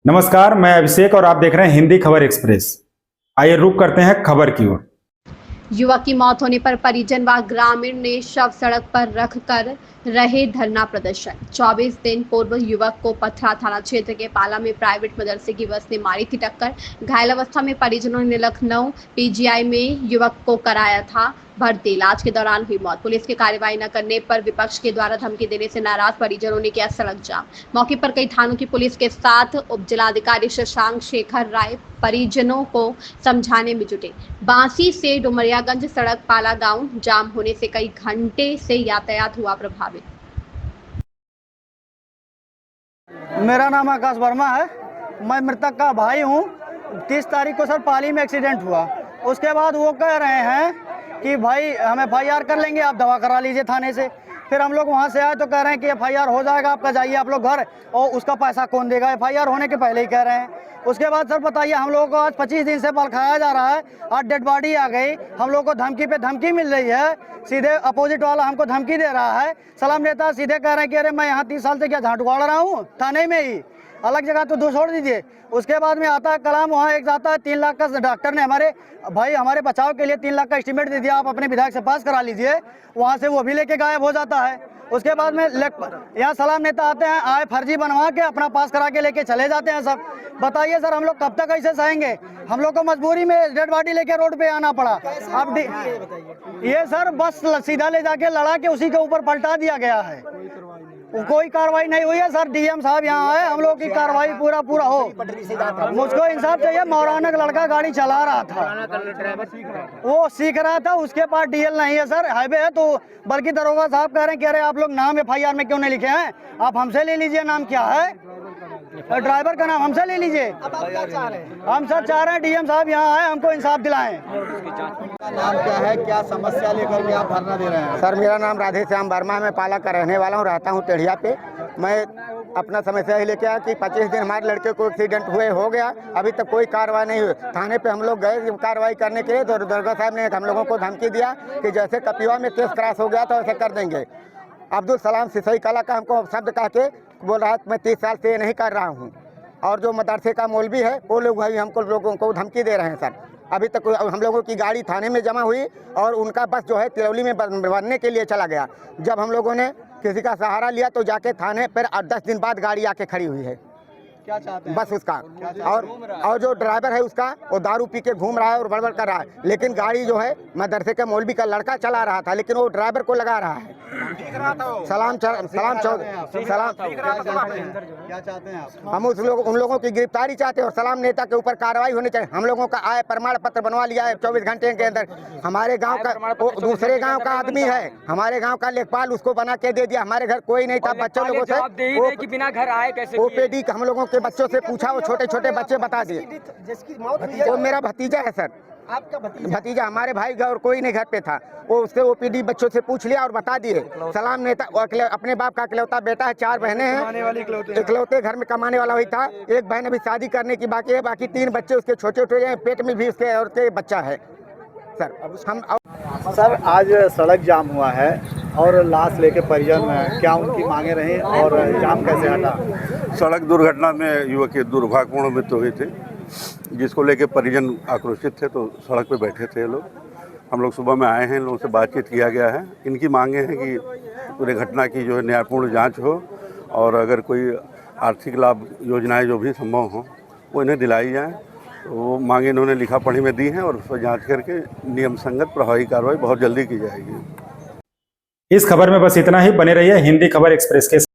नमस्कार, मैं अभिषेक और आप देख रहे हैं हिंदी खबर एक्सप्रेस। आइए रुक करते हैं खबर की ओर। युवक की मौत होने पर परिजन व ग्रामीण ने शव सड़क पर रखकर रहे धरना प्रदर्शन। 24 दिन पूर्व युवक को पथरा थाना क्षेत्र के पाला में प्राइवेट मदरसे की बस ने मारी थी टक्कर। घायल अवस्था में परिजनों ने लखनऊ पीजीआई में युवक को कराया था भर्ती। इलाज के दौरान हुई मौत। पुलिस की कार्रवाई न करने पर विपक्ष के द्वारा धमकी देने से नाराज परिजनों ने किया सड़क जाम। मौके पर कई थानों की पुलिस के साथ उप जिलाधिकारी शशांक शेखर राय परिजनों को समझाने में जुटे। बांसी से डुमरियागंज सड़क पाला गांव जाम होने से कई घंटे से यातायात हुआ प्रभावित। मेरा नाम आकाश वर्मा है। मैं मृतक का भाई हूँ। 30 तारीख को सर पाली में एक्सीडेंट हुआ। उसके बाद वो कह रहे हैं कि भाई हम FIR कर लेंगे, आप दवा करा लीजिए थाने से। फिर हम लोग वहाँ से आए तो कह रहे हैं कि FIR हो जाएगा, आपका जाइए आप लोग घर, और उसका पैसा कौन देगा। FIR होने के पहले ही कह रहे हैं। उसके बाद सर बताइए, हम लोगों को आज 25 दिन से बल खाया जा रहा है। आज डेड बॉडी आ गई, हम लोग को धमकी पे धमकी मिल रही है। सीधे अपोजिट वाला हमको धमकी दे रहा है। सलाम नेता सीधे कह रहे हैं कि अरे मैं यहाँ 30 साल से क्या झाट उगाड़ रहा हूँ थाने में ही, अलग जगह तो दो छोड़ दीजिए। उसके बाद में आता है कलाम, वहाँ एक जाता है 3 लाख का। डॉक्टर ने हमारे बचाव के लिए 3 लाख का एस्टीमेट दे दिया, आप अपने विधायक से पास करा लीजिए। वहाँ से वो भी लेके गायब हो जाता है। उसके बाद में यहाँ सलाम नेता आते हैं, आए फर्जी बनवा के अपना पास करा के लेके चले जाते हैं सब। बताइए सर, हम लोग कब तक ऐसे सहेंगे। हम लोग को मजबूरी में डेड बॉडी लेके रोड पे आना पड़ा। अब ये सर बस सीधा ले जाके लड़ा के उसी के ऊपर पलटा दिया गया है। कोई कार्रवाई नहीं हुई है सर। DM साहब यहाँ आए, हम लोग की कार्रवाई पूरा हो। मुझको इंसाफ चाहिए। मौलाना का लड़का गाड़ी चला रहा था, वो सीख रहा था, उसके पास DL नहीं है सर, हाईवे है। तो बल्कि दरोगा साहब कह रहे हैं कि अरे आप लोग नाम FIR में क्यों नहीं लिखे हैं, आप हमसे ले लीजिए। नाम क्या है ड्राइवर का, नाम हमसे ले लीजिए। हम सर चाह रहे हैं DM साहब यहाँ आए, हमको इंसाफ दिलाएं। नाम क्या है, क्या समस्या लेकर के आप धरना दे रहे हैं? सर मेरा नाम राधे श्याम वर्मा, मैं पाला का रहने वाला हूँ, रहता हूँ टेढ़िया पे। मैं अपना समस्या ही लेके आया कि 25 दिन हमारे लड़के को एक्सीडेंट हुए हो गया, अभी तक कोई कार्रवाई नहीं हुई। थाने पे हम लोग गए कार्रवाई करने के लिए, तो दरोगा साहब ने हम लोगों को धमकी दिया कि जैसे कपिवा में केस क्रॉस हो गया तो ऐसे कर देंगे। अब्दुल सलाम सिसई कला का हमको शब्द कह के बोल रहा है मैं 30 साल से ये नहीं कर रहा हूँ। और जो मदरसे का मौलवी है वो लोग भाई हमको लोगों को धमकी दे रहे हैं सर। अभी तक हम लोगों की गाड़ी थाने में जमा हुई और उनका बस जो है तिरौली में बनने के लिए चला गया। जब हम लोगों ने किसी का सहारा लिया तो जाके थाने पर 10 दिन बाद गाड़ी आके खड़ी हुई है। क्या चाहते हैं? बस उसका और जो ड्राइवर है उसका वो दारू पी के घूम रहा है और बड़बड़ कर रहा है। लेकिन गाड़ी जो है मदरसे के मौलवी का लड़का चला रहा था, लेकिन वो ड्राइवर को लगा रहा है। सलाम क्या चाहते हैं आप? हम उन लोगों की गिरफ्तारी चाहते हैं और सलाम नेता के ऊपर कार्रवाई होनी चाहिए। हम लोगों का आय प्रमाण पत्र बनवा लिया है 24 घंटे के अंदर। हमारे गांव का दूसरे गांव का आदमी है, हमारे गांव का लेखपाल, उसको बना के दे दिया। हमारे घर कोई नहीं था, बच्चों लोगों से बिना घर आए कैसे OPD हम लोगों के बच्चों से पूछा, वो छोटे छोटे बच्चे बता दिए। वो मेरा भतीजा है सर। आपका भतीजा, हमारे भाई और कोई नहीं घर पे था, वो उससे OPD बच्चों से पूछ लिया और बता दिए। सलाम नेता अपने बाप का इकलौता बेटा है, 4 बहनें हैं, इकलौते घर में कमाने वाला वही था। एक बहन अभी शादी करने की बाकी है, बाकी 3 बच्चे उसके छोटे छोटे हैं, पेट में भी उसके और के बच्चा है सर। सर आज सड़क जाम हुआ है और लाश लेके परिजन, क्या उनकी मांगे रही और जाम कैसे हटा? सड़क दुर्घटना में युवक की दुर्भाग्यपूर्ण मृत्यु हुई थी, जिसको लेके परिजन आक्रोशित थे, तो सड़क पे बैठे थे लोग। हम लोग सुबह में आए हैं, लोगों से बातचीत किया गया है। इनकी मांगे हैं कि पूरे घटना की जो है न्यायपूर्ण जांच हो और अगर कोई आर्थिक लाभ योजनाएं जो भी संभव हों वो इन्हें दिलाई जाएँ। वो मांगे इन्होंने लिखा पढ़ी में दी हैं और उस पर जाँच करके नियम संगत प्रभावी कार्रवाई बहुत जल्दी की जाएगी। इस खबर में बस इतना ही। बने रहिए हिंदी खबर एक्सप्रेस के।